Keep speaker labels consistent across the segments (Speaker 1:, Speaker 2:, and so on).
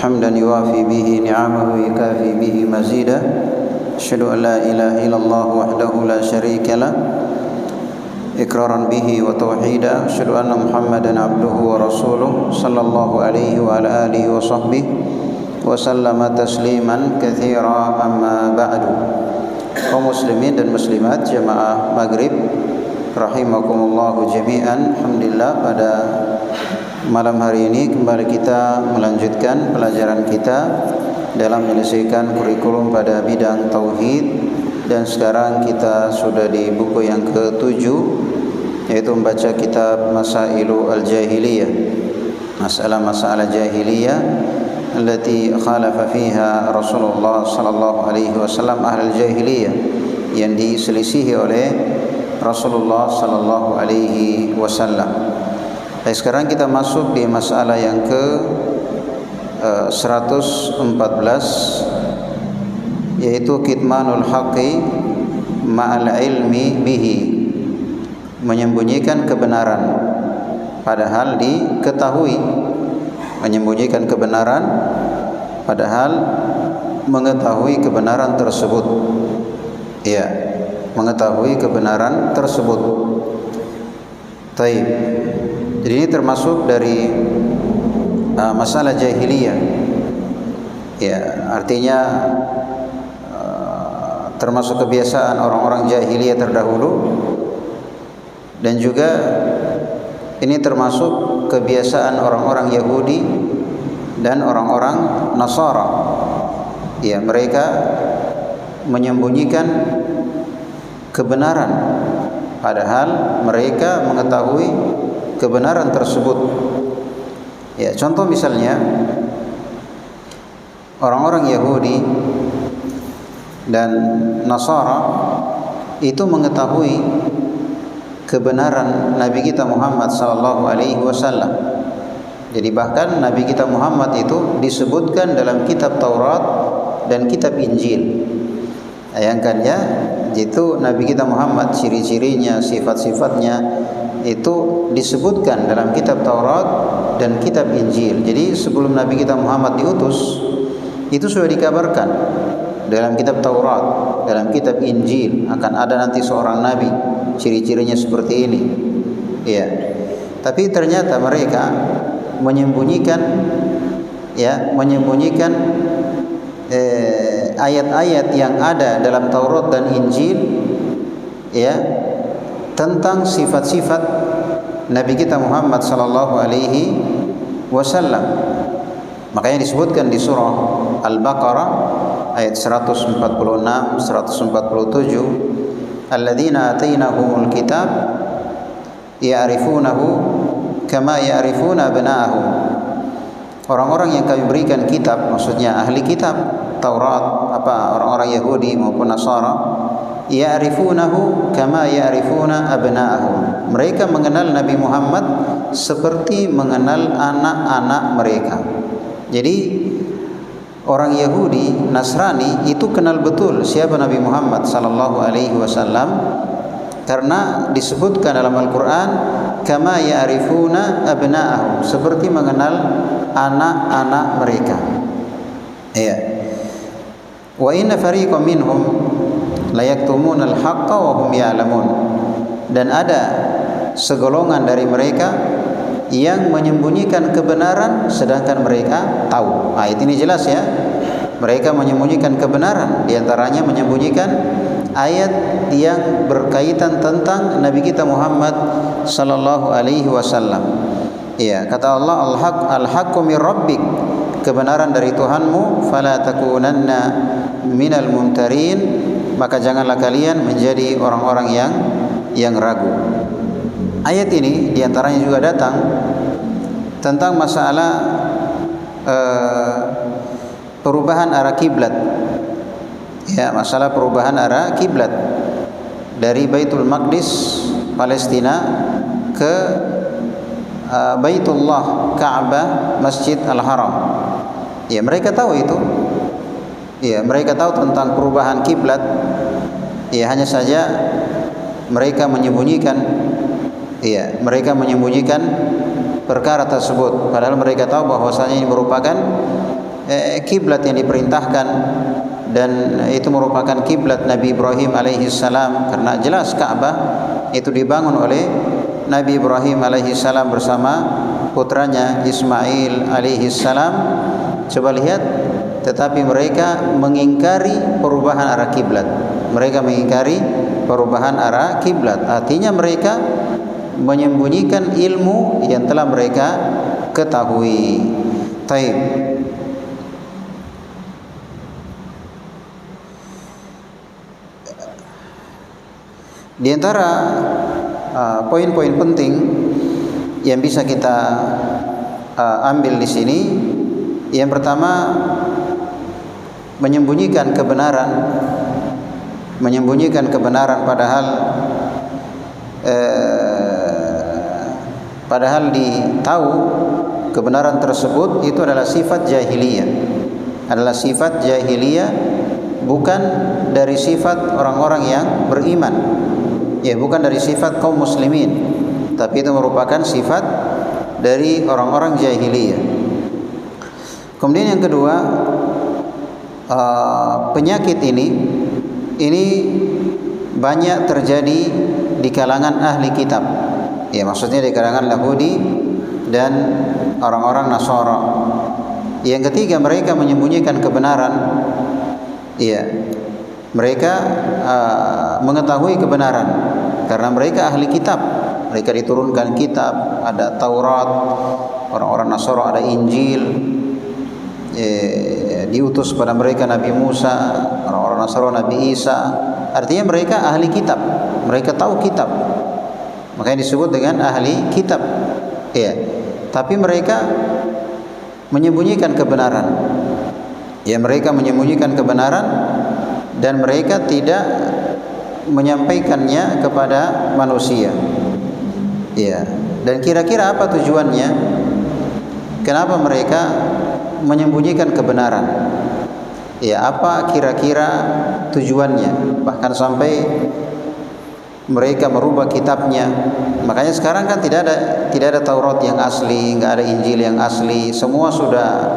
Speaker 1: حمدا يوافي به نعمه ويكافي به مزيدا أشهد أن لا إله إلا الله وحده لا شريك له إقرارا به وتوحيدا أشهد أن محمدا عبده ورسوله صلى الله عليه وعلى آله وصحبه وسلم تسليما كثيرا أما بعد. Kaum muslimin dan muslimat jamaah maghrib rahimakumullahu jami'an. Alhamdulillah, pada malam hari ini kembali kita melanjutkan pelajaran kita dalam menyelesaikan kurikulum pada bidang tauhid, dan sekarang kita sudah di buku yang ke-7, yaitu membaca kitab Masailu al-Jahiliyah, masalah-masalah jahiliyah allati khalafa fiha Rasulullah sallallahu alaihi wasallam ahlul jahiliyah, yang diselisihi oleh Rasulullah sallallahu alaihi wasallam. Sekarang kita masuk di masalah yang ke 114, yaitu kitmanul haqqi ma'al ilmi bihi, menyembunyikan kebenaran padahal diketahui. Menyembunyikan kebenaran padahal mengetahui kebenaran tersebut. Ya, mengetahui kebenaran tersebut. Taib. Jadi ini termasuk dari masalah jahiliyah. Ya, artinya termasuk kebiasaan orang-orang jahiliyah terdahulu, dan juga ini termasuk kebiasaan orang-orang Yahudi dan orang-orang Nasara. Ya, mereka menyembunyikan kebenaran padahal mereka mengetahui kebenaran tersebut. Ya, contoh misalnya orang-orang Yahudi dan Nasara itu mengetahui kebenaran Nabi kita Muhammad sallallahu alaihi wasallam. Jadi bahkan Nabi kita Muhammad itu disebutkan dalam kitab Taurat dan kitab Injil. Bayangkannya, itu Nabi kita Muhammad, ciri-cirinya, sifat-sifatnya itu disebutkan dalam kitab Taurat dan kitab Injil. Jadi sebelum Nabi kita Muhammad diutus, itu sudah dikabarkan dalam kitab Taurat, dalam kitab Injil akan ada nanti seorang nabi, ciri-cirinya seperti ini. Ya. Tapi ternyata mereka menyembunyikan ayat-ayat yang ada dalam Taurat dan Injil, ya, tentang sifat-sifat Nabi kita Muhammad sallallahu alaihi wasallam. Makanya disebutkan di surah Al-Baqarah ayat 146, 147, alladzina atainahumul kitab ya'rifunahu kama ya'rifuna abna'ahum. Orang-orang yang kami berikan kitab, maksudnya ahli kitab Taurat, orang-orang Yahudi maupun Nasara, ya'rifunahu kama ya'rifuna abna'ahum. Mereka mengenal Nabi Muhammad seperti mengenal anak-anak mereka. Jadi orang Yahudi, Nasrani itu kenal betul siapa Nabi Muhammad sallallahu alaihi wasallam, karena disebutkan dalam Al-Qur'an kama ya'rifuna abna'ahum, seperti mengenal anak-anak mereka. Ya. Wa inna fariqam minhum la yaktumuna al-haqqa wa hum ya'lamun. Dan ada segolongan dari mereka yang menyembunyikan kebenaran sedangkan mereka tahu. Ayat ini jelas ya. Mereka menyembunyikan kebenaran, diantaranya menyembunyikan ayat yang berkaitan tentang Nabi kita Muhammad sallallahu alaihi wasallam. Ya, kata Allah, al-haqqu mir rabbik, kebenaran dari Tuhanmu, fala takunanna minal mumtarin, maka janganlah kalian menjadi orang-orang yang ragu. Ayat ini diantaranya juga datang tentang masalah perubahan arah kiblat. Ya, masalah perubahan arah kiblat dari Baitul Maqdis Palestina ke Baitullah Ka'bah Masjid Al-Haram. Ya, mereka tahu itu. Ya, mereka tahu tentang perubahan kiblat. Ya, hanya saja mereka menyembunyikan perkara tersebut, padahal mereka tahu bahwasanya ini merupakan kiblat yang diperintahkan, dan itu merupakan kiblat Nabi Ibrahim alaihi salam, karena jelas Ka'bah itu dibangun oleh Nabi Ibrahim alaihi salam bersama putranya Ismail alaihi salam. Coba lihat, tetapi mereka mengingkari perubahan arah kiblat. Mereka mengingkari perubahan arah kiblat. Artinya mereka menyembunyikan ilmu yang telah mereka ketahui. Taib. Di antara poin-poin penting yang bisa kita ambil di sini, yang pertama, menyembunyikan padahal ditahu kebenaran tersebut itu adalah sifat jahiliyah, bukan dari sifat orang-orang yang beriman, ya, bukan dari sifat kaum muslimin, tapi itu merupakan sifat dari orang-orang jahiliyah. Kemudian yang kedua, penyakit ini banyak terjadi di kalangan ahli kitab, ya, maksudnya di kalangan Yahudi dan orang-orang Nasara. Yang ketiga, mereka menyembunyikan kebenaran, ya, mereka mengetahui kebenaran karena mereka ahli kitab, mereka diturunkan kitab, ada Taurat, orang-orang Nasara ada Injil, diutus pada mereka Nabi Musa, orang-orang Nasara Nabi Isa. Artinya mereka ahli kitab, mereka tahu kitab, makanya disebut dengan ahli kitab, ya. Tapi mereka menyembunyikan kebenaran, ya, mereka menyembunyikan kebenaran dan mereka tidak menyampaikannya kepada manusia, ya. Dan kira-kira apa tujuannya? Kenapa mereka menyembunyikan kebenaran? Ya, apa kira-kira tujuannya? Bahkan sampai mereka merubah kitabnya. Makanya sekarang kan tidak ada Taurat yang asli, nggak ada Injil yang asli, semua sudah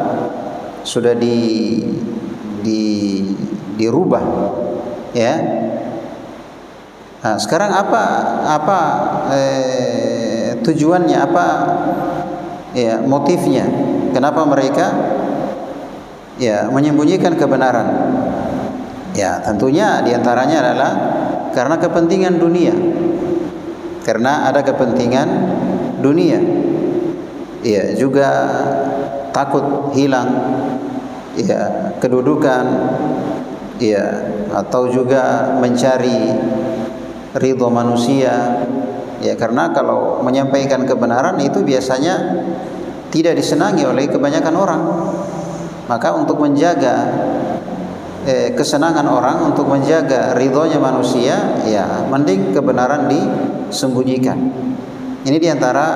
Speaker 1: dirubah, ya. Nah, sekarang apa tujuannya, apa, ya, motifnya? Kenapa mereka, ya, menyembunyikan kebenaran? Ya, tentunya diantaranya adalah karena kepentingan dunia. Karena ada kepentingan dunia. Ya, juga takut hilang, ya, kedudukan, ya, atau juga mencari ridho manusia, ya, karena kalau menyampaikan kebenaran itu biasanya tidak disenangi oleh kebanyakan orang. Maka untuk menjaga kesenangan orang, untuk menjaga ridhonya manusia, ya, mending kebenaran disembunyikan. Ini diantara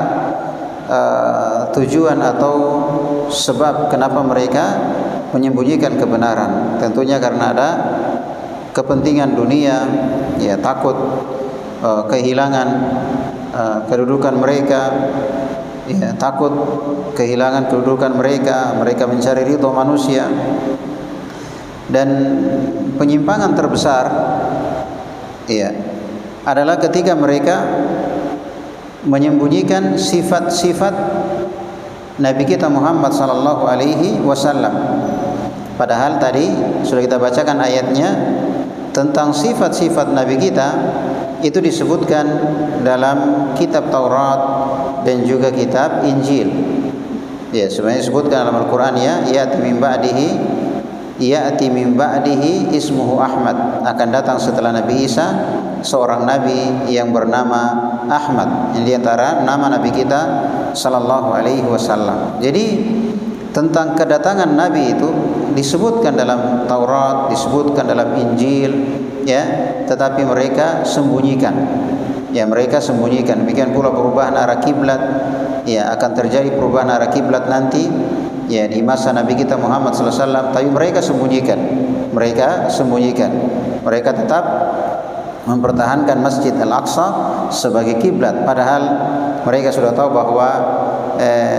Speaker 1: tujuan atau sebab kenapa mereka menyembunyikan kebenaran. Tentunya karena ada kepentingan dunia, ya, takut kehilangan kedudukan mereka, ya, takut kehilangan kedudukan mereka mencari ridho manusia. Dan penyimpangan terbesar, ya, adalah ketika mereka menyembunyikan sifat-sifat Nabi kita Muhammad sallallahu alaihi wasallam. Padahal tadi sudah kita bacakan ayatnya tentang sifat-sifat Nabi kita, itu disebutkan dalam kitab Taurat dan juga kitab Injil. Ya, sebenarnya disebutkan dalam Al-Qur'an, ya, ya'ti min ba'dihi ismuhu Ahmad, akan datang setelah Nabi Isa seorang nabi yang bernama Ahmad. Ini diantara nama Nabi kita sallallahu alaihi wasallam. Jadi tentang kedatangan Nabi itu disebutkan dalam Taurat, disebutkan dalam Injil, ya, tetapi mereka sembunyikan. Ya, mereka sembunyikan. Demikian pula perubahan arah kiblat, ya, akan terjadi perubahan arah kiblat nanti, ya, di masa Nabi kita Muhammad sallallahu alaihi wasallam, tapi mereka sembunyikan. Mereka tetap mempertahankan Masjid Al-Aqsa sebagai kiblat, padahal mereka sudah tahu bahwa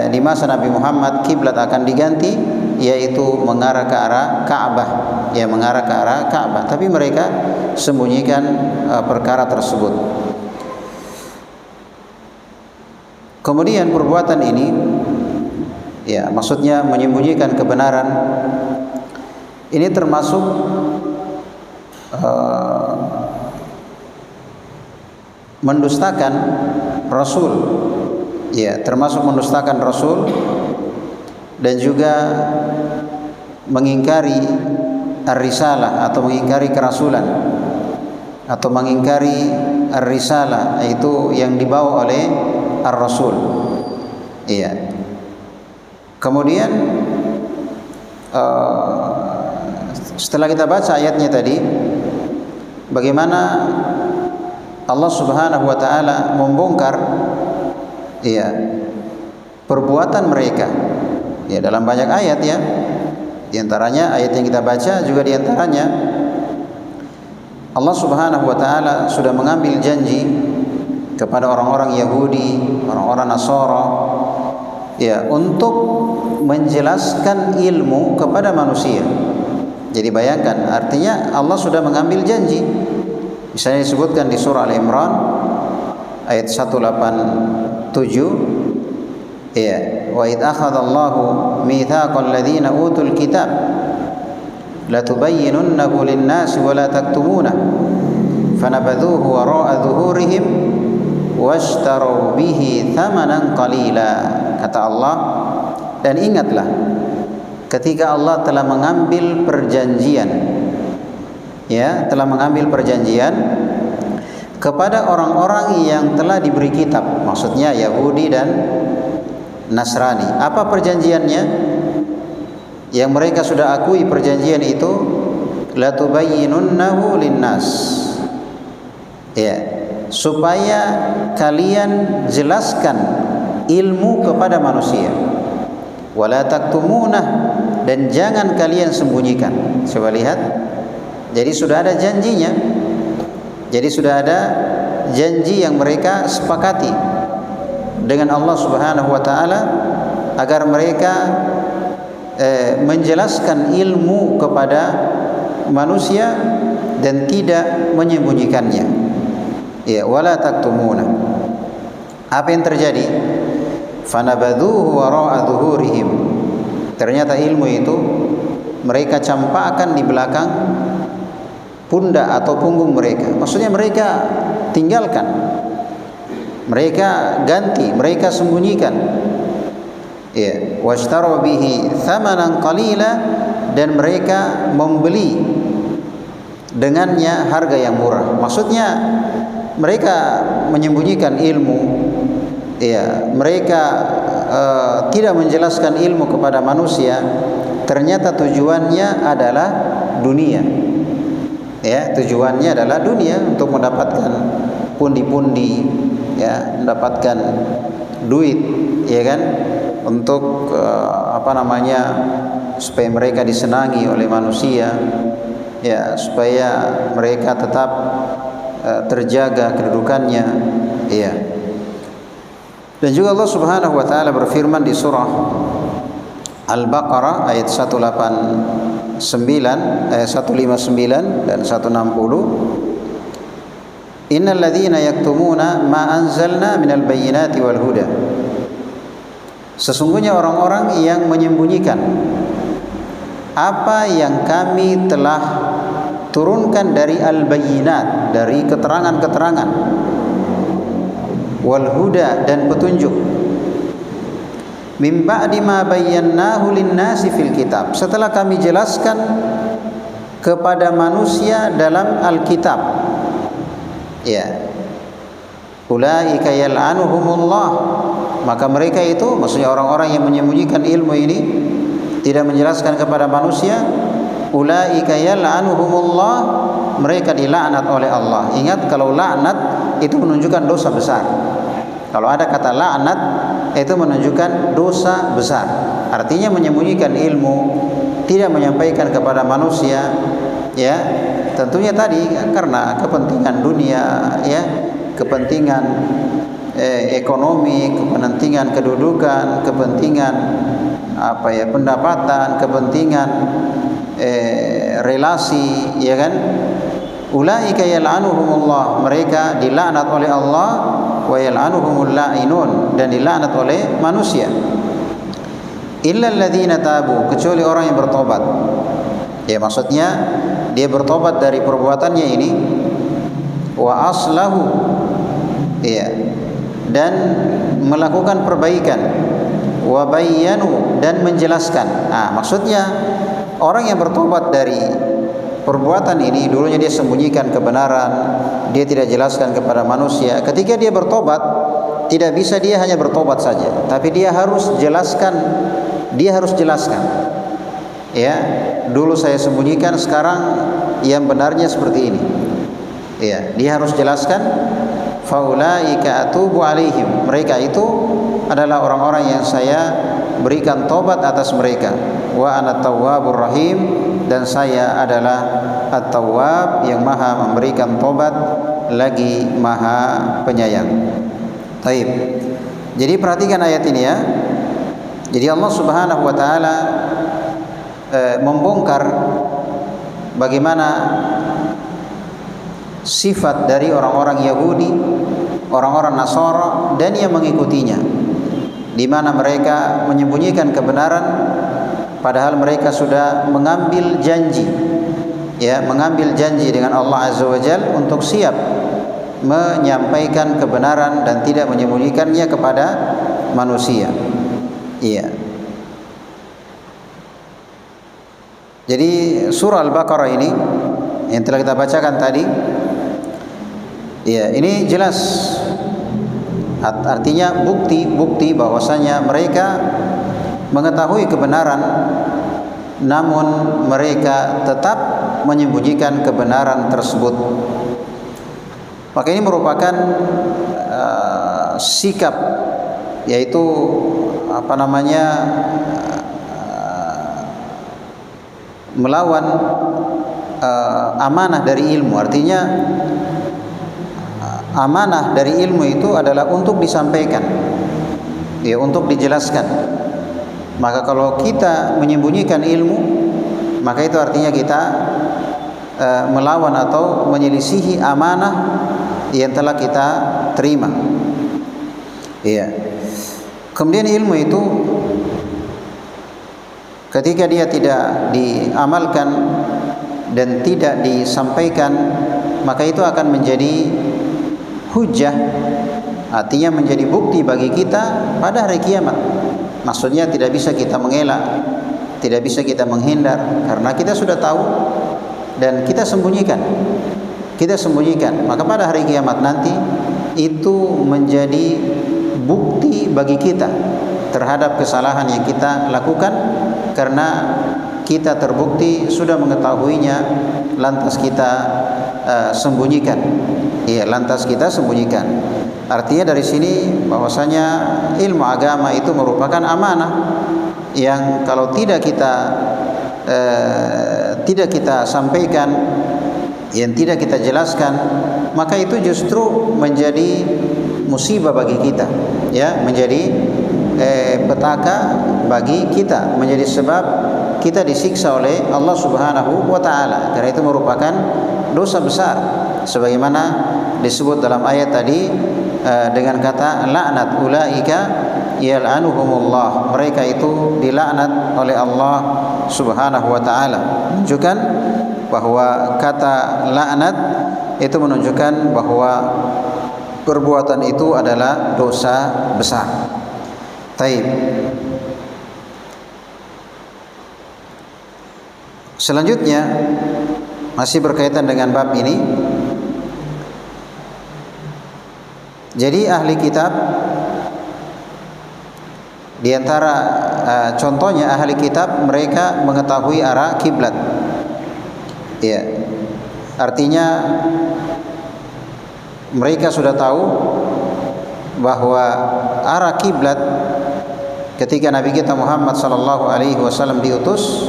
Speaker 1: di masa Nabi Muhammad kiblat akan diganti, yaitu mengarah ke arah Ka'bah, ya mengarah ke arah Ka'bah, tapi mereka sembunyikan perkara tersebut. Kemudian perbuatan ini, ya maksudnya menyembunyikan kebenaran, ini termasuk mendustakan Rasul, ya termasuk mendustakan Rasul, dan juga mengingkari ar-risalah atau mengingkari kerasulan, atau mengingkari ar-risalah, yaitu yang dibawa oleh ar-rasul. Iya. Kemudian setelah kita baca ayatnya tadi, bagaimana Allah Subhanahu wa taala membongkar, ya, perbuatan mereka, ya, dalam banyak ayat, ya. Di antaranya ayat yang kita baca juga, di antaranya Allah Subhanahu wa taala sudah mengambil janji kepada orang-orang Yahudi, orang-orang Nasara, ya, untuk menjelaskan ilmu kepada manusia. Jadi bayangkan, artinya Allah sudah mengambil janji. Misalnya disebutkan di surah Al-Imran ayat 187, ya, wa idh akhadallahu mitsaqal ladzina utul kitab latubayyinunnahu lin-nasi wa la taktumunah fanabadhuhu wara'a dhuhurihim washtaru bihi thamanan qalila. Kata Allah, dan ingatlah ketika Allah telah mengambil perjanjian, ya, telah mengambil perjanjian kepada orang-orang yang telah diberi kitab, maksudnya Yahudi dan Nasrani. Apa perjanjiannya? Yang mereka sudah akui perjanjian itu, latubayyinunnahu linnas, ya, supaya kalian jelaskan ilmu kepada manusia, wala taktumunah, dan jangan kalian sembunyikan. Coba lihat, jadi sudah ada janjinya, jadi sudah ada janji yang mereka sepakati dengan Allah Subhanahu wa taala agar mereka menjelaskan ilmu kepada manusia dan tidak menyembunyikannya, ya, wala taktumuna. Apa yang terjadi? Fanabadhuhu wara'a dhuhurihim. Ternyata ilmu itu mereka campakkan di belakang pundak atau punggung mereka. Maksudnya mereka tinggalkan, mereka ganti, mereka sembunyikan. Ya, washtaru bihi thamanan qalila, dan mereka membeli dengannya harga yang murah. Maksudnya mereka menyembunyikan ilmu, ya, mereka tidak menjelaskan ilmu kepada manusia. Ternyata tujuannya adalah dunia, ya, tujuannya adalah dunia, untuk mendapatkan pundi-pundi, ya, mendapatkan duit, ya kan, untuk supaya mereka disenangi oleh manusia, ya, supaya mereka tetap terjaga kedudukannya, ya. Dan juga Allah Subhanahu wa taala berfirman di surah Al-Baqarah ayat 159, ayat 159 dan 160, innal ladzina yaktumuna ma anzalna minal bayyinati wal huda. Sesungguhnya orang-orang yang menyembunyikan apa yang kami telah turunkan dari al-bayyinat, dari keterangan-keterangan, wal huda, dan petunjuk, min ba'di ma bayyannahu lin-nasi fil kitab, setelah kami jelaskan kepada manusia dalam Alkitab, ya. Ulaika yal'anuhumullah, maka mereka itu, maksudnya orang-orang yang menyembunyikan ilmu ini, tidak menjelaskan kepada manusia, ulaika yal'anuhumullah, mereka dilaknat oleh Allah. Ingat, kalau laknat itu menunjukkan dosa besar. Kalau ada kata laknat itu menunjukkan dosa besar. Artinya menyembunyikan ilmu, tidak menyampaikan kepada manusia, ya. Tentunya tadi karena kepentingan dunia, ya, kepentingan ekonomi, kepentingan kedudukan, kepentingan pendapatan, kepentingan, relasi, ya kan? Ulaika yal'anuhumullah, mereka dilaknat oleh Allah, wa yal'anuhumul la'inun, dan dilaknat oleh manusia. Illa alladzina tabu, kecuali orang yang bertobat. Ya, maksudnya dia bertobat dari perbuatannya ini, wa aslahu, ya, dan melakukan perbaikan, wa bayyanu, dan menjelaskan. Maksudnya orang yang bertobat dari perbuatan ini, dulunya dia sembunyikan kebenaran, dia tidak jelaskan kepada manusia. Ketika dia bertobat, tidak bisa dia hanya bertobat saja, tapi dia harus jelaskan. Ya, dulu saya sembunyikan, sekarang yang benarnya seperti ini. Ya, dia harus jelaskan. Faulaika atubu alaihim, mereka itu adalah orang-orang yang saya berikan tobat atas mereka. Wa ana tawwabur rahim, dan saya adalah at-tawwab, yang maha memberikan tobat lagi maha penyayang. Baik. Jadi perhatikan ayat ini ya. Jadi Allah Subhanahu wa taala membongkar bagaimana sifat dari orang-orang Yahudi, orang-orang Nasara, dan yang mengikutinya, di mana mereka menyembunyikan kebenaran padahal mereka sudah mengambil janji, ya, mengambil janji dengan Allah Azza wa Jalla untuk siap menyampaikan kebenaran dan tidak menyembunyikannya kepada manusia. Iya. Jadi surah Al-Baqarah ini yang telah kita bacakan tadi, ya, ini jelas artinya bukti bahwasanya mereka mengetahui kebenaran, namun mereka tetap menyembunyikan kebenaran tersebut. Maka ini merupakan sikap, yaitu melawan amanah dari ilmu. Artinya amanah dari ilmu itu adalah untuk disampaikan, ya, untuk dijelaskan. Maka kalau kita menyembunyikan ilmu, maka itu artinya kita melawan atau menyelisihi amanah yang telah kita terima. Iya. Kemudian ilmu itu ketika dia tidak diamalkan dan tidak disampaikan, maka itu akan menjadi hujjah, artinya menjadi bukti bagi kita pada hari kiamat. Maksudnya tidak bisa kita mengelak, tidak bisa kita menghindar, karena kita sudah tahu dan kita sembunyikan. Maka pada hari kiamat nanti itu menjadi bukti bagi kita terhadap kesalahan yang kita lakukan, karena kita terbukti sudah mengetahuinya, lantas kita sembunyikan. Iya, lantas kita sembunyikan. Artinya dari sini bahwasanya ilmu agama itu merupakan amanah yang kalau tidak kita sampaikan, yang tidak kita jelaskan, maka itu justru menjadi musibah bagi kita, ya, menjadi petaka bagi kita, menjadi sebab kita disiksa oleh Allah Subhanahu wa taala. Karena itu merupakan dosa besar, sebagaimana disebut dalam ayat tadi dengan kata laknat, ulaika yal'anuhumullah, mereka itu dilaknat oleh Allah Subhanahu wa taala. Menunjukkan bahwa kata laknat itu menunjukkan bahwa perbuatan itu adalah dosa besar. Taib. Selanjutnya masih berkaitan dengan bab ini. Jadi ahli kitab, di antara contohnya ahli kitab, mereka mengetahui arah kiblat. Ya. Artinya mereka sudah tahu bahwa arah kiblat ketika Nabi kita Muhammad sallallahu alaihi wasallam diutus,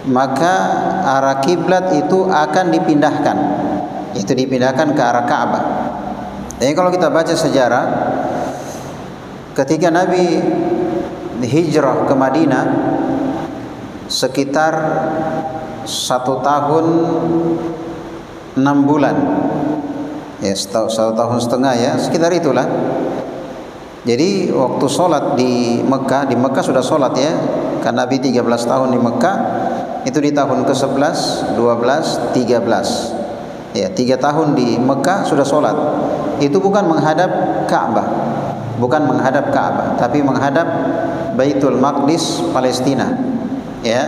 Speaker 1: maka arah kiblat itu akan dipindahkan, itu dipindahkan ke arah Ka'bah. Jadi kalau kita baca sejarah, ketika Nabi hijrah ke Madinah sekitar 1 tahun 6 bulan, ya 1 tahun setengah, ya sekitar itulah. Jadi waktu sholat di Mekah sudah sholat ya, karena Nabi 13 tahun di Mekah, itu di tahun ke-11, 12, 13, ya 3 tahun di Mekah sudah sholat. Itu bukan menghadap Ka'bah, tapi menghadap Baitul Maqdis Palestina, ya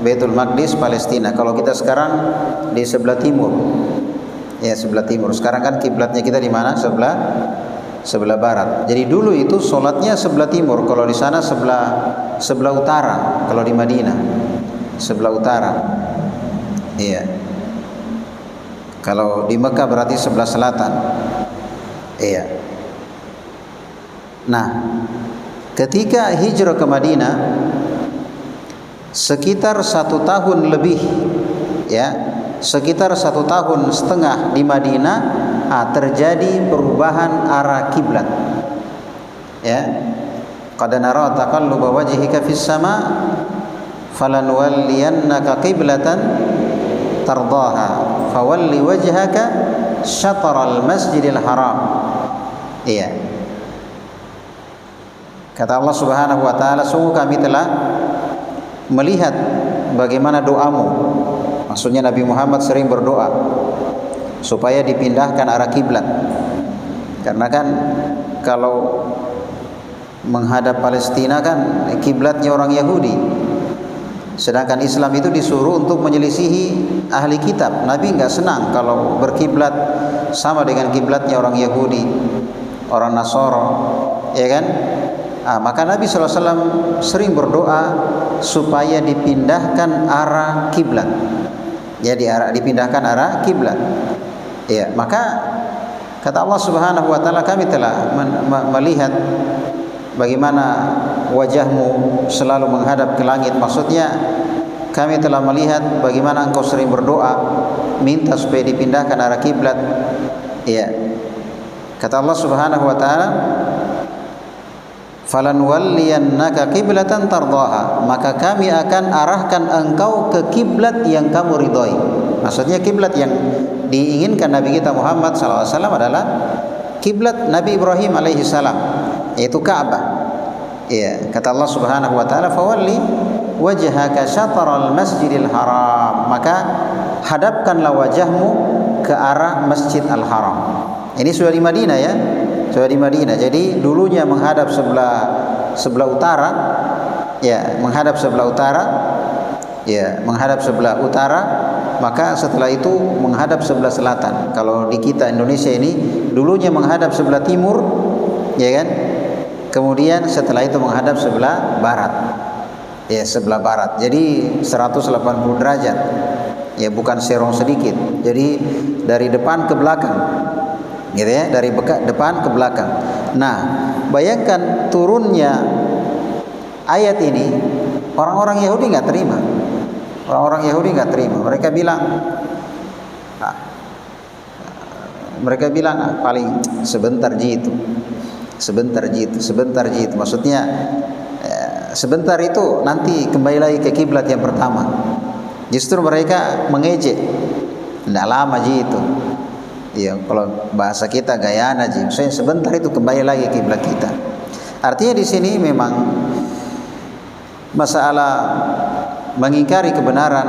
Speaker 1: Baitul Maqdis Palestina. Kalau kita sekarang di sebelah timur, ya sebelah timur. Sekarang kan kiblatnya kita di mana? Sebelah barat. Jadi dulu itu sholatnya sebelah timur. Kalau di sana sebelah utara. Kalau di Madinah sebelah utara. Iya. Kalau di Mekah berarti sebelah selatan. Iya. Nah, ketika hijrah ke Madinah sekitar 1 tahun lebih, ya sekitar 1 tahun setengah di Madinah, terjadi perubahan arah kiblat. Ya, qad nara taqalluba wajhika fis sama falanwalliyannaka qiblatan tardaha fawalli wajhaka syatral masjidil haram. Iya. Kata Allah Subhanahu wa taala, sungguh kami telah melihat bagaimana doamu. Maksudnya Nabi Muhammad sering berdoa supaya dipindahkan arah kiblat. Karena kan kalau menghadap Palestina kan kiblatnya orang Yahudi. Sedangkan Islam itu disuruh untuk menyelisihi ahli kitab. Nabi enggak senang kalau berkiblat sama dengan kiblatnya orang Yahudi, orang Nasara, ya kan? Maka Nabi SAW sering berdoa supaya dipindahkan arah kiblat. Ya, dipindahkan arah kiblat. Ya, maka kata Allah Subhanahu wa taala, kami telah melihat bagaimana wajahmu selalu menghadap ke langit. Maksudnya kami telah melihat bagaimana engkau sering berdoa minta supaya dipindahkan arah kiblat. Ya. Kata Allah Subhanahu wa taala, falanwalliyannaka qiblatan tardaha, maka kami akan arahkan engkau ke kiblat yang kamu ridhoi. Maksudnya kiblat yang diinginkan Nabi kita Muhammad SAW adalah kiblat Nabi Ibrahim alaihi salam, yaitu Ka'bah. Ya, kata Allah Subhanahu wa taala, fawalli wajhaka syatral masjidil haram, maka hadapkanlah wajahmu ke arah Masjid Al-Haram. Ini sudah di Madinah, ya. Sudah di Madinah. Jadi dulunya menghadap sebelah utara, ya, menghadap sebelah utara, ya, menghadap sebelah utara, maka setelah itu menghadap sebelah selatan. Kalau di kita Indonesia ini dulunya menghadap sebelah timur, ya kan? Kemudian setelah itu menghadap sebelah barat. Ya, sebelah barat. Jadi 180 derajat. Ya, bukan serong sedikit. Jadi dari depan ke belakang. Gitu ya, dari depan ke belakang. Nah, bayangkan turunnya ayat ini, orang-orang Yahudi nggak terima. Orang-orang Yahudi nggak terima. Mereka bilang, paling sebentar jitu. Maksudnya sebentar itu nanti kembali lagi ke kiblat yang pertama. Justru mereka mengejek, tidak lama jitu. Ya, kalau bahasa kita gayana aja, saya sebentar itu kembali lagi kiblat kita. Artinya di sini memang masalah mengingkari kebenaran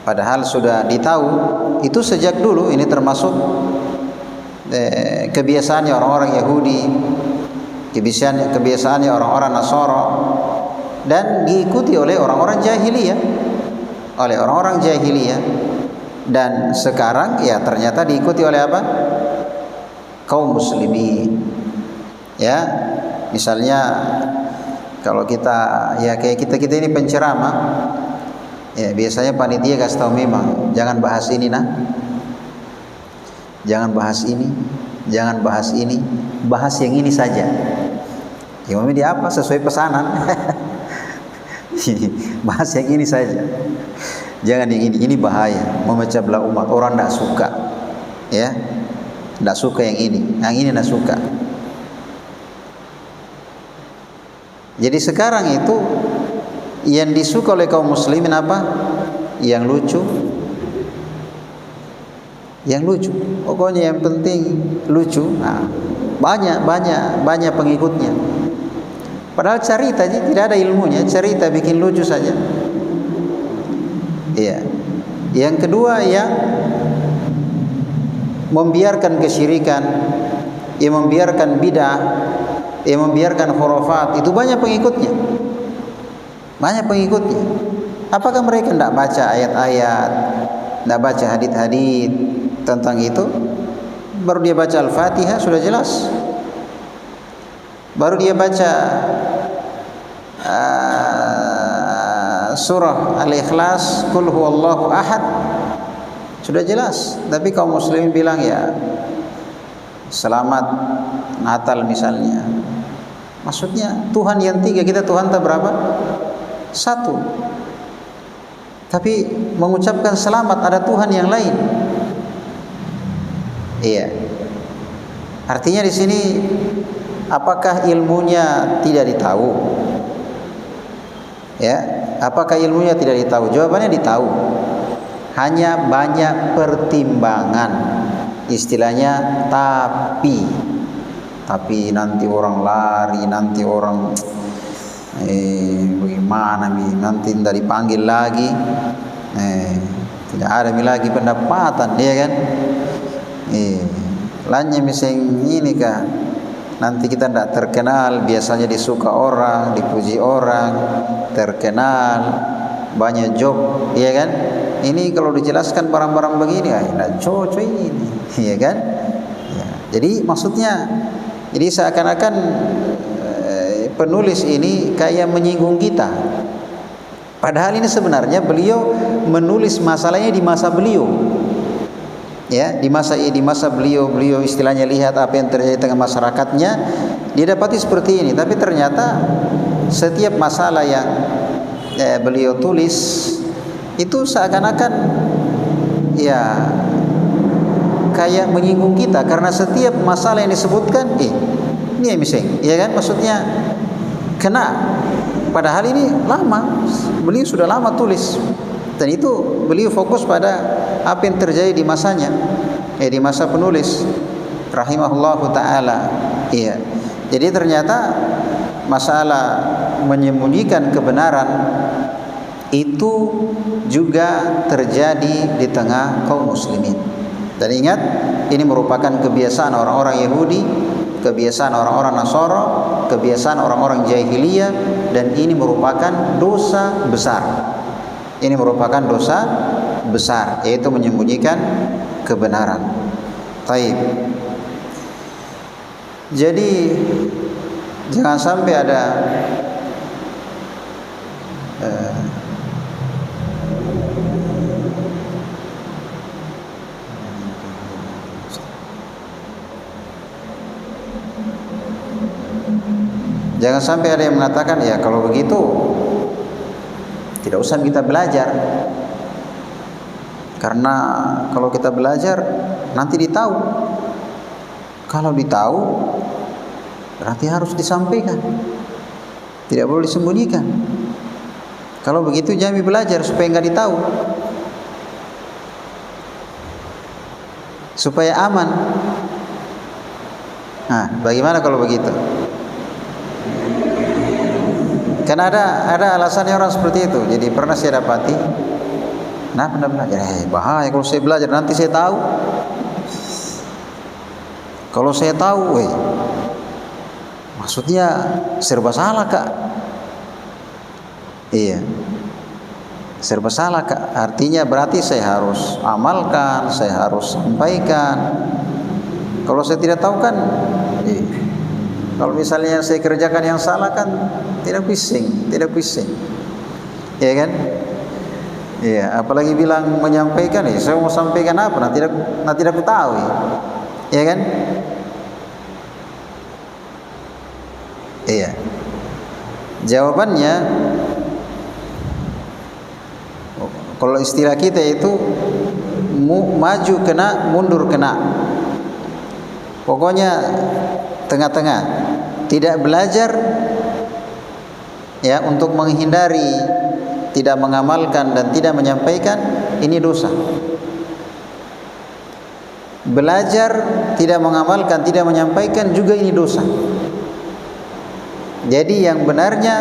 Speaker 1: padahal sudah ditahu itu sejak dulu. Ini termasuk kebiasaannya orang-orang Yahudi, kebiasaannya orang-orang Nasara, dan diikuti oleh orang-orang jahiliyah. Dan sekarang ya ternyata diikuti oleh apa? Kaum muslimin. Ya, misalnya kalau kita, ya kayak kita ini penceramah, ya biasanya panitia kasih tahu memang jangan bahas ini, jangan bahas ini, bahas yang ini saja. Ya dia apa? Sesuai pesanan. Bahas yang ini saja. Jangan yang ini bahaya, memecah belah umat. Orang tidak suka, ya, tidak suka yang ini tidak suka. Jadi sekarang itu yang disuka oleh kaum muslimin apa? Yang lucu. Yang lucu. Pokoknya yang penting lucu. Nah, banyak pengikutnya. Padahal cerita tidak ada ilmunya, cerita bikin lucu saja. Iya. Yang kedua, yang membiarkan kesyirikan, yang membiarkan bid'ah, yang membiarkan khurafat, itu banyak pengikutnya. Banyak pengikutnya. Apakah mereka tidak baca ayat-ayat, tidak baca hadits-hadits tentang itu? Baru dia baca Al-Fatihah sudah jelas. Baru dia baca surah Al-Ikhlas, Qul huwallahu ahad, sudah jelas. Tapi kaum muslimin bilang ya selamat Natal misalnya. Maksudnya Tuhan yang tiga, kita Tuhan tak berapa? Satu. Tapi mengucapkan selamat ada Tuhan yang lain. Iya. Artinya di sini apakah ilmunya tidak ditahu? Ya, apakah ilmunya tidak ditahu? Jawabannya ditahu. Hanya banyak pertimbangan. Istilahnya tapi nanti orang lari, nanti orang bagaimana nih, nanti tidak dipanggil lagi, tidak ada lagi pendapatan, ya kan? Lainnya misalnya ini kah, nanti kita tidak terkenal, biasanya disuka orang, dipuji orang, terkenal, banyak job, ya kan? Ini kalau dijelaskan barang-barang begini, tidak cocok ini, ya kan? Ya. Jadi maksudnya, jadi seakan-akan penulis ini kayak menyinggung kita. Padahal ini sebenarnya beliau menulis masalahnya di masa beliau. Ya, di masa beliau istilahnya lihat apa yang terjadi tengah masyarakatnya, dia dapati seperti ini. Tapi ternyata setiap masalah yang beliau tulis itu seakan-akan ya kayak menyinggung kita, karena setiap masalah yang disebutkan ini ya miseng, ya kan, maksudnya kena. Padahal ini lama, beliau sudah lama tulis, dan itu beliau fokus pada apa yang terjadi di masanya, di masa penulis rahimahullahu taala. Iya. Jadi ternyata masalah menyembunyikan kebenaran itu juga terjadi di tengah kaum muslimin. Dan ingat, ini merupakan kebiasaan orang-orang Yahudi, kebiasaan orang-orang Nasara, kebiasaan orang-orang jahiliyah, dan ini merupakan dosa besar. Ini merupakan dosa besar, yaitu menyembunyikan kebenaran. Taib. Jadi jangan sampai ada jangan sampai ada yang mengatakan ya kalau begitu tidak usah kita belajar, karena kalau kita belajar nanti ditahu. Kalau ditahu berarti harus disampaikan, tidak boleh disembunyikan. Kalau begitu jangan belajar supaya nggak ditahu, supaya aman. Nah, bagaimana kalau begitu? Karena ada alasannya orang seperti itu. Jadi pernah saya dapati, nah pernah belajar, bahaya kalau saya belajar nanti saya tahu. Kalau saya tahu, maksudnya serba salah kak. Iya, serba salah kak. Artinya berarti saya harus amalkan, saya harus sampaikan. Kalau saya tidak tahu kan, kalau misalnya saya kerjakan yang salah kan tidak pusing, ya kan? Iya, apalagi bilang menyampaikan, saya mau sampaikan apa? Nanti aku tahu, ya kan? Iya. Jawabannya, kalau istilah kita itu maju kena, mundur kena. Pokoknya tengah-tengah, tidak belajar, ya, untuk menghindari tidak mengamalkan dan tidak menyampaikan, ini dosa. Belajar tidak mengamalkan, tidak menyampaikan juga ini dosa. Jadi yang benarnya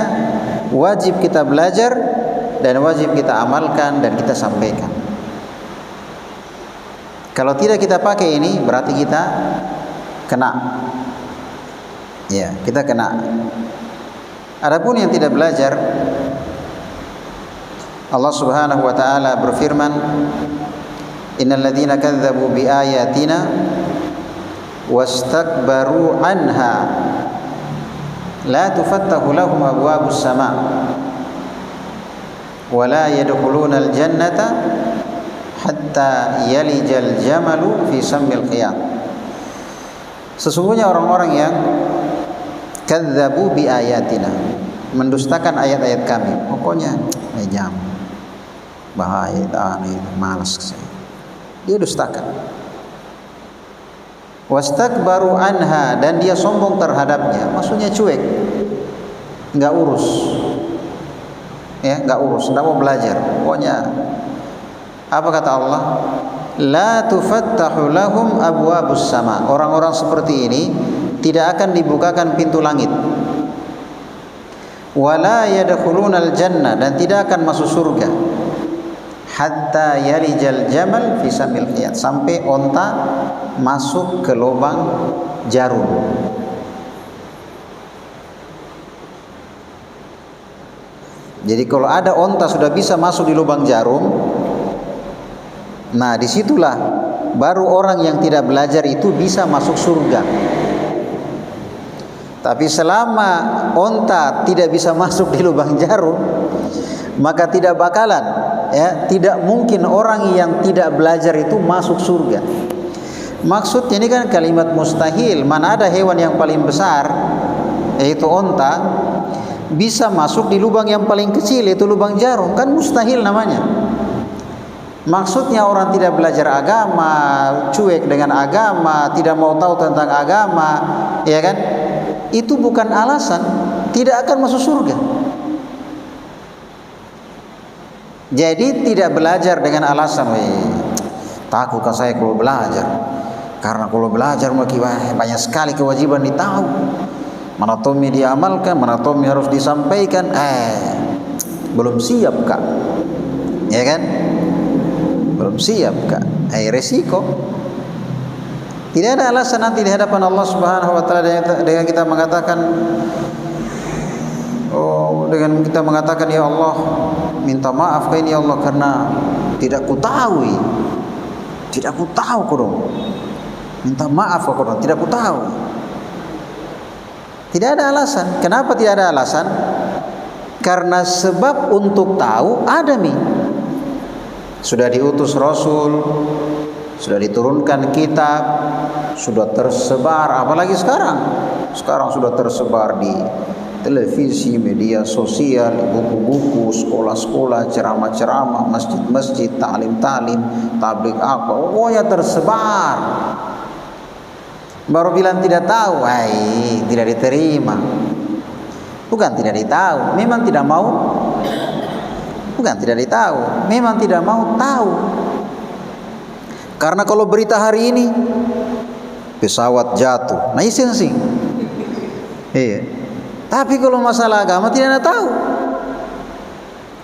Speaker 1: wajib kita belajar dan wajib kita amalkan dan kita sampaikan. Kalau tidak kita pakai ini, berarti kita kena. Ya, kita kena. Adapun yang tidak belajar, Allah Subhanahu wa taala berfirman, "Innal ladzina kadzdzabu biayatina wastakbaru anha la tufattahu lahum abwabus sama' wa la yadkhulunal jannata hatta yalijal jamalu fi sammil khiyat." Sesungguhnya orang-orang yang kadzdzabu bi ayatina, mendustakan ayat-ayat kami, pokoknya jam bahaya, malas saya, dia dustakan. Wastakbaru anha, dan dia sombong terhadapnya, maksudnya cuek, nggak urus, ya, nggak urus, nggak mau belajar. Pokoknya apa kata Allah? La tufattahu lahum abwabus sama. Orang-orang seperti ini tidak akan dibukakan pintu langit. Wala yadkhulunal jannah, dan tidak akan masuk surga. Hatta yalijal jamal fi samil khiyat, sampai onta masuk ke lubang jarum. Jadi kalau ada onta sudah bisa masuk di lubang jarum, nah disitulah baru orang yang tidak belajar itu bisa masuk surga. Tapi selama onta tidak bisa masuk di lubang jarum, maka tidak bakalan, ya, tidak mungkin orang yang tidak belajar itu masuk surga. Maksudnya ini kan kalimat mustahil. Mana ada hewan yang paling besar, yaitu onta, bisa masuk di lubang yang paling kecil, yaitu lubang jarum? Kan mustahil namanya. Maksudnya orang tidak belajar agama, cuek dengan agama, tidak mau tahu tentang agama, ya kan? Itu bukan alasan tidak akan masuk surga. Jadi tidak belajar dengan alasan, takut kan saya kalau belajar, karena kalau belajar banyak sekali kewajiban ditahu, manatomi diamalkan, manatomi harus disampaikan. Belum siap kak, ya kan? Belum siap kak. Resiko. Tidak ada alasan nanti di hadapan Allah Subhanahu wa taala dengan kita mengatakan, dengan kita mengatakan, ya Allah, minta maaf ke ini ya Allah karena tidak kutahui. Tidak kutahu kodong. Minta maaf kodong, tidak kutahu. Tidak ada alasan. Kenapa tidak ada alasan? Karena sebab untuk tahu ada nih. Sudah diutus Rasul, sudah diturunkan kitab, sudah tersebar, apalagi sekarang sudah tersebar di televisi, media sosial, buku-buku, sekolah-sekolah, ceramah-ceramah, masjid-masjid, ta'lim-ta'lim, tabligh apa, pokoknya tersebar. Baru bilang tidak tahu, tidak diterima. Bukan tidak ditahu, memang tidak mau. Bukan tidak ditahu, memang tidak mau tahu. Karena kalau berita hari ini pesawat jatuh, nah iseng-iseng. Iya. Tapi kalau masalah agama tidak ada tahu.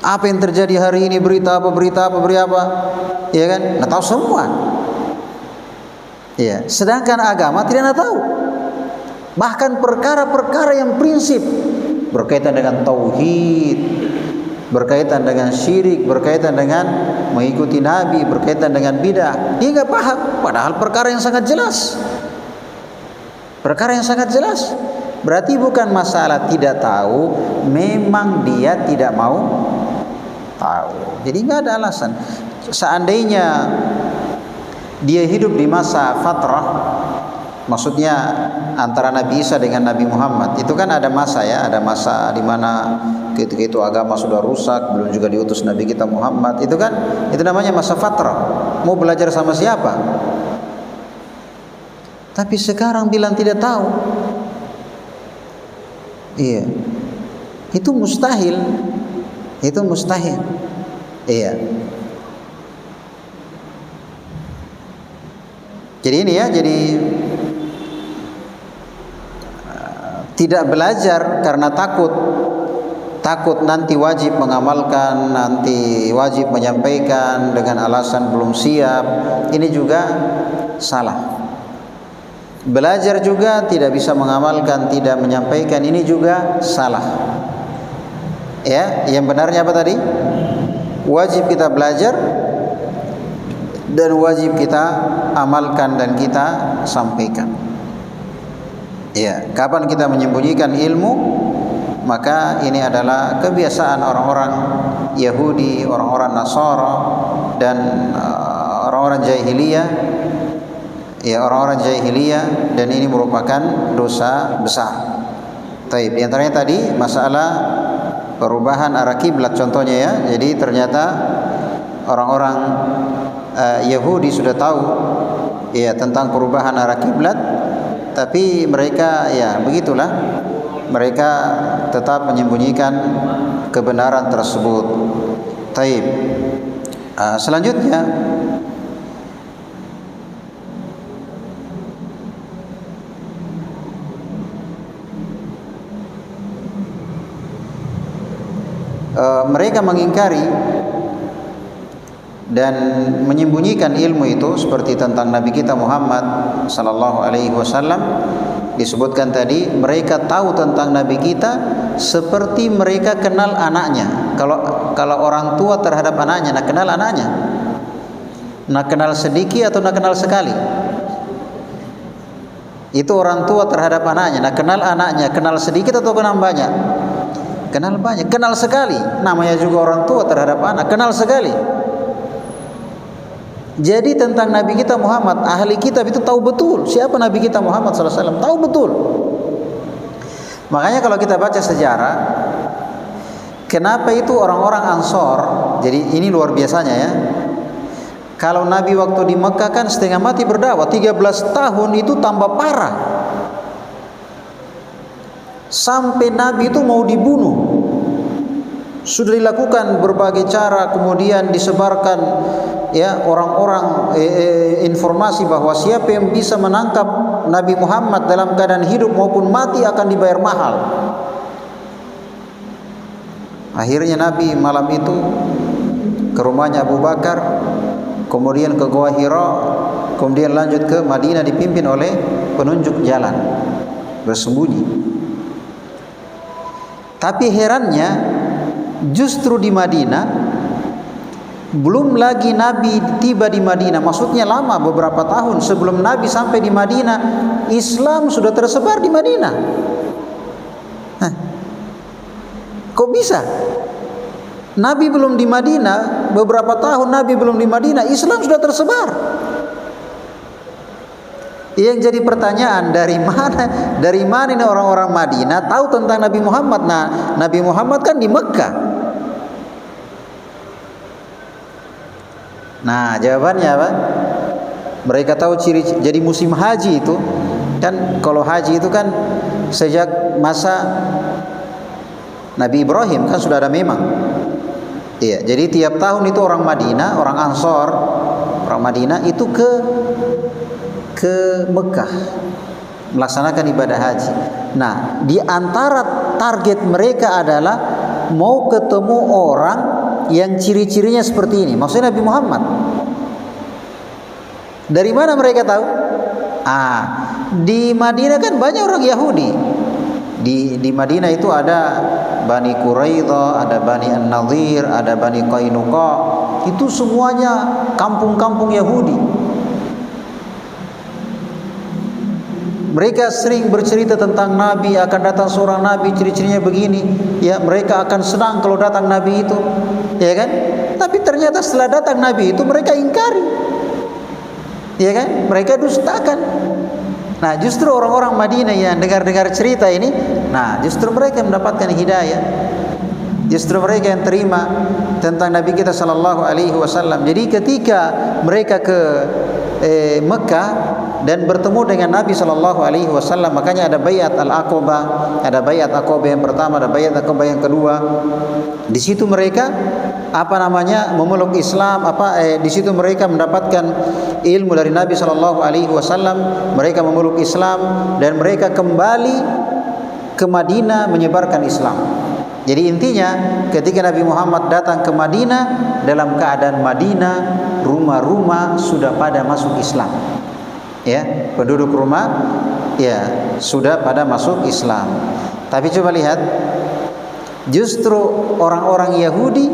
Speaker 1: Apa yang terjadi hari ini, berita apa, iya kan? Nah tahu semua. Iya. Sedangkan agama tidak ada tahu. Bahkan perkara-perkara yang prinsip berkaitan dengan tauhid, berkaitan dengan syirik, berkaitan dengan mengikuti Nabi, berkaitan dengan bidah, dia nggak paham. Padahal perkara yang sangat jelas. Perkara yang sangat jelas. Berarti bukan masalah tidak tahu, memang dia tidak mau tahu. Jadi nggak ada alasan. Seandainya dia hidup di masa fatrah, maksudnya antara Nabi Isa dengan Nabi Muhammad, itu kan ada masa ya, ada masa di mana ketika itu agama sudah rusak, belum juga diutus Nabi kita Muhammad, itu kan, itu namanya masa fatrah. Mau belajar sama siapa? Tapi sekarang bilang tidak tahu. Iya. Itu mustahil. Itu mustahil. Iya. Jadi ini ya, jadi tidak belajar karena takut nanti wajib mengamalkan, nanti wajib menyampaikan dengan alasan belum siap. Ini juga salah. Belajar juga tidak bisa mengamalkan, tidak menyampaikan, ini juga salah. Ya, yang benarnya apa tadi? Wajib kita belajar dan wajib kita amalkan dan kita sampaikan. Ya, kapan kita menyembunyikan ilmu, maka ini adalah kebiasaan orang-orang Yahudi, orang-orang Nasara dan orang-orang jahiliyah. Ya, orang-orang jahiliyah, dan ini merupakan dosa besar. Taib. Yang terakhir tadi masalah perubahan arah kiblat contohnya ya. Jadi ternyata orang-orang Yahudi sudah tahu ya tentang perubahan arah kiblat, tapi mereka ya begitulah, mereka tetap menyembunyikan kebenaran tersebut. Taib. Selanjutnya mereka mengingkari dan menyembunyikan ilmu itu seperti tentang Nabi kita Muhammad sallallahu alaihi wasallam. Disebutkan tadi mereka tahu tentang Nabi kita seperti mereka kenal anaknya. Kalau orang tua terhadap anaknya, nak kenal anaknya, nak kenal sedikit atau nak kenal sekali. Itu orang tua terhadap anaknya, nak kenal anaknya, kenal sedikit atau kenal banyak? Kenal banyak, kenal sekali. Namanya juga orang tua terhadap anak, kenal sekali. Jadi tentang Nabi kita Muhammad, ahli kitab itu tahu betul siapa Nabi kita Muhammad SAW, tahu betul. Makanya kalau kita baca sejarah, kenapa itu orang-orang Ansor, jadi ini luar biasanya ya. Kalau Nabi waktu di Mekah kan setengah mati berdakwah, 13 tahun itu tambah parah. Sampai Nabi itu mau dibunuh. Sudah dilakukan berbagai cara, kemudian disebarkan ya orang-orang informasi bahwa siapa yang bisa menangkap Nabi Muhammad dalam keadaan hidup maupun mati akan dibayar mahal. Akhirnya Nabi malam itu ke rumahnya Abu Bakar, kemudian ke Gua Hira, kemudian lanjut ke Madinah dipimpin oleh penunjuk jalan, bersembunyi. Tapi herannya justru di Madinah, belum lagi Nabi tiba di Madinah, maksudnya lama beberapa tahun sebelum Nabi sampai di Madinah, Islam sudah tersebar di Madinah. Kok bisa? Nabi belum di Madinah, beberapa tahun Nabi belum di Madinah, Islam sudah tersebar. Yang jadi pertanyaan, dari mana ini orang-orang Madinah tahu tentang Nabi Muhammad? Nah, Nabi Muhammad kan di Mekah. Nah, jawabannya apa? Mereka tahu ciri, jadi musim haji itu kan, kalau haji itu kan sejak masa Nabi Ibrahim kan sudah ada memang. Iya, jadi tiap tahun itu orang Madinah, orang Ansor, orang Madinah itu ke Mekah melaksanakan ibadah haji. Nah, di antara target mereka adalah mau ketemu orang yang ciri-cirinya seperti ini, maksudnya Nabi Muhammad. Dari mana mereka tahu? Di Madinah kan banyak orang Yahudi. Di Madinah itu ada Bani Quraidah, ada Bani An-Nadhir, ada Bani Qainuqa. Itu semuanya kampung-kampung Yahudi. Mereka sering bercerita tentang Nabi, akan datang seorang Nabi, ciri-cirinya begini. Ya, mereka akan senang kalau datang Nabi itu, ya kan? Tapi ternyata setelah datang Nabi itu mereka ingkari, ya kan? Mereka dustakan. Nah, justru orang-orang Madinah yang dengar-dengar cerita ini, nah justru mereka mendapatkan hidayah. Justru mereka yang terima tentang Nabi kita Sallallahu Alaihi Wasallam. Jadi ketika mereka ke Mekah dan bertemu dengan Nabi Shallallahu Alaihi Wasallam. Makanya ada bayat al-Aqabah, ada bayat Aqabah yang pertama, ada bayat Aqabah yang kedua. Di situ mereka memeluk Islam, di situ mereka mendapatkan ilmu dari Nabi Shallallahu Alaihi Wasallam. Mereka memeluk Islam dan mereka kembali ke Madinah menyebarkan Islam. Jadi intinya ketika Nabi Muhammad datang ke Madinah, dalam keadaan Madinah rumah-rumah sudah pada masuk Islam. Ya, penduduk rumah ya sudah pada masuk Islam. Tapi coba lihat, justru orang-orang Yahudi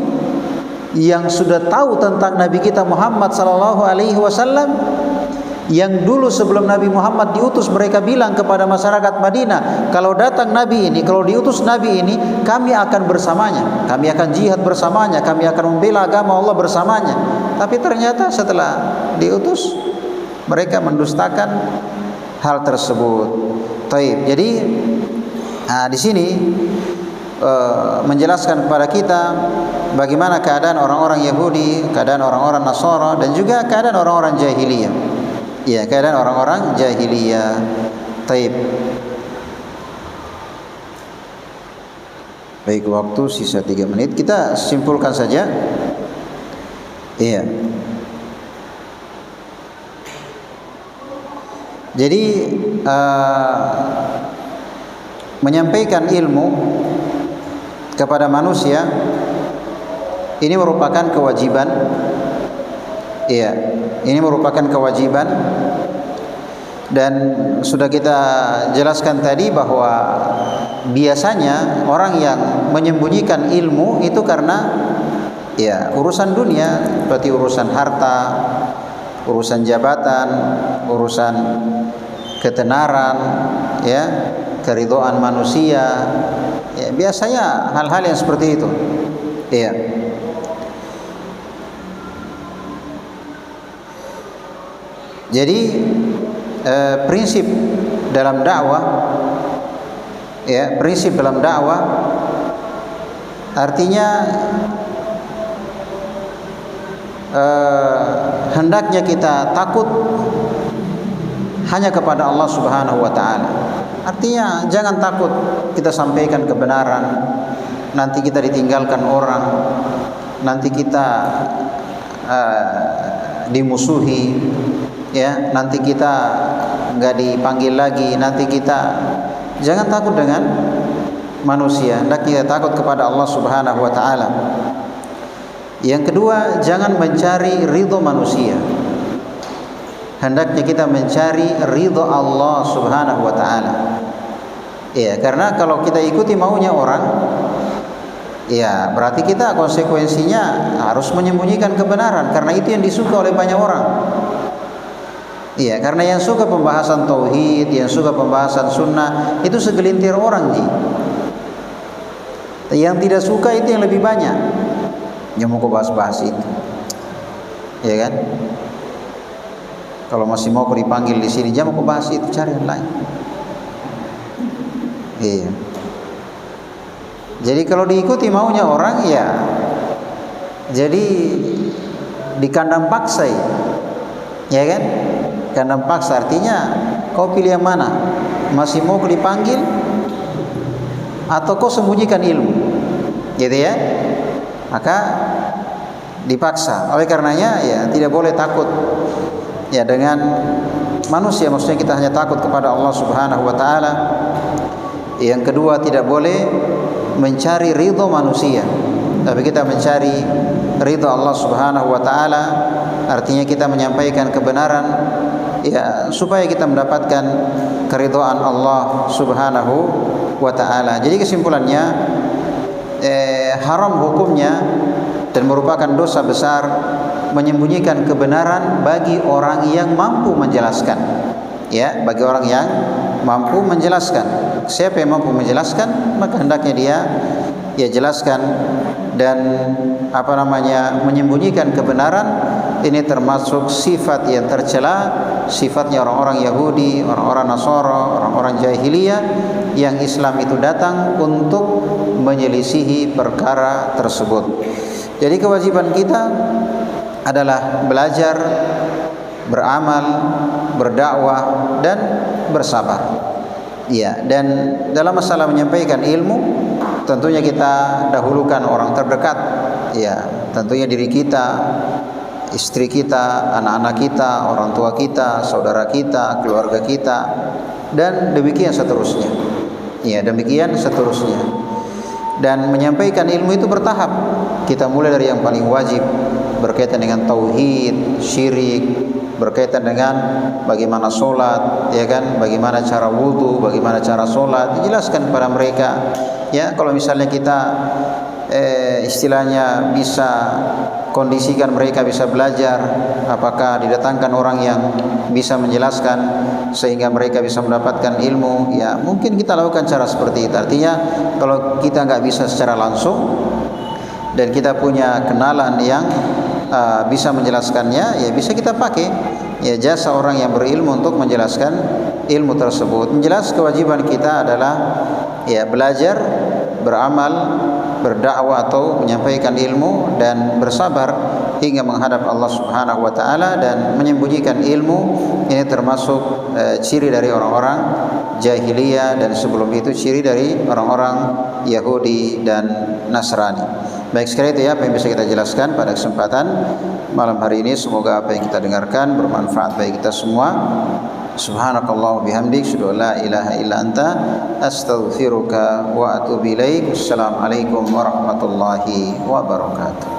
Speaker 1: yang sudah tahu tentang Nabi kita Muhammad sallallahu alaihi wasallam, yang dulu sebelum Nabi Muhammad diutus mereka bilang kepada masyarakat Madinah, kalau datang Nabi ini, kalau diutus Nabi ini, kami akan bersamanya, kami akan jihad bersamanya, kami akan membela agama Allah bersamanya. Tapi ternyata setelah diutus mereka mendustakan hal tersebut. Taib. Jadi di sini menjelaskan kepada kita bagaimana keadaan orang-orang Yahudi, keadaan orang-orang Nasara, dan juga keadaan orang-orang jahiliyah. Ya, keadaan orang-orang jahiliyah. Taib. Baik, waktu sisa 3 menit, kita simpulkan saja. Iya. Jadi menyampaikan ilmu kepada manusia ini merupakan kewajiban. Iya, ini merupakan kewajiban, dan sudah kita jelaskan tadi bahwa biasanya orang yang menyembunyikan ilmu itu karena ya urusan dunia, seperti urusan harta, urusan jabatan, urusan ketenaran, ya, keridhaan manusia, ya, biasanya hal-hal yang seperti itu. Iya. Jadi prinsip dalam dakwah, ya, prinsip dalam dakwah artinya hendaknya kita takut hanya kepada Allah Subhanahu wa taala. Artinya jangan takut kita sampaikan kebenaran, nanti kita ditinggalkan orang, nanti kita dimusuhi, ya, nanti kita nggak dipanggil lagi, nanti kita, jangan takut dengan manusia, hendaknya kita takut kepada Allah Subhanahu wa taala. Yang kedua, jangan mencari ridho manusia, hendaknya kita mencari ridho Allah Subhanahu wa taala. Ya, karena kalau kita ikuti maunya orang, ya berarti kita konsekuensinya harus menyembunyikan kebenaran, karena itu yang disuka oleh banyak orang. Iya, karena yang suka pembahasan tauhid, yang suka pembahasan sunnah itu segelintir orang, Ji. Yang tidak suka itu yang lebih banyak, yang mau bahas-bahas itu, ya kan? Kalau masih mau dipanggil di sini, jangan mau bahas itu, cari yang lain. Iya. Jadi kalau diikuti maunya orang, ya jadi di kandang paksa, ya kan? Kandang paksa artinya kau pilih yang mana? Masih mau dipanggil atau kau sembunyikan ilmu, gitu ya? Maka dipaksa. Oleh karenanya ya tidak boleh takut ya dengan manusia, maksudnya kita hanya takut kepada Allah Subhanahu wa taala. Yang kedua, tidak boleh mencari ridho manusia, tapi kita mencari ridho Allah Subhanahu wa taala. Artinya kita menyampaikan kebenaran ya supaya kita mendapatkan keridhaan Allah Subhanahu wa taala. Jadi kesimpulannya haram hukumnya dan merupakan dosa besar menyembunyikan kebenaran bagi orang yang mampu menjelaskan. Ya, bagi orang yang mampu menjelaskan. Siapa yang mampu menjelaskan, maka hendaknya dia ya jelaskan. Dan menyembunyikan kebenaran ini termasuk sifat yang tercela, sifatnya orang-orang Yahudi, orang-orang Nasara, orang-orang jahiliyah yang Islam itu datang untuk menyelisihi perkara tersebut. Jadi kewajiban kita adalah belajar beramal, berdakwah dan bersabar. Ya, dan dalam masalah menyampaikan ilmu tentunya kita dahulukan orang terdekat. Ya, tentunya diri kita, istri kita, anak-anak kita, orang tua kita, saudara kita, keluarga kita, dan demikian seterusnya. Ya, demikian seterusnya. Dan menyampaikan ilmu itu bertahap. Kita mulai dari yang paling wajib berkaitan dengan tauhid, syirik, berkaitan dengan bagaimana sholat, ya kan, bagaimana cara wudu, bagaimana cara sholat, dijelaskan kepada mereka. Ya, kalau misalnya kita istilahnya bisa kondisikan mereka bisa belajar, apakah didatangkan orang yang bisa menjelaskan sehingga mereka bisa mendapatkan ilmu, ya mungkin kita lakukan cara seperti itu. Artinya kalau kita nggak bisa secara langsung dan kita punya kenalan yang bisa menjelaskannya, ya bisa kita pakai ya jasa orang yang berilmu untuk menjelaskan ilmu tersebut. Menjelas kewajiban kita adalah ya belajar, beramal, berdakwah atau menyampaikan ilmu dan bersabar hingga menghadap Allah Subhanahu wa taala. Dan menyembunyikan ilmu ini termasuk ciri dari orang-orang jahiliyah, dan sebelum itu ciri dari orang-orang Yahudi dan Nasrani. Baik, sekali itu ya apa yang bisa kita jelaskan pada kesempatan malam hari ini. Semoga apa yang kita dengarkan bermanfaat bagi kita semua. Subhanakallah bihamdik, asyhadu an la ilaha illa anta, astaghfiruka wa atubu ilaik. Assalamualaikum warahmatullahi wabarakatuh.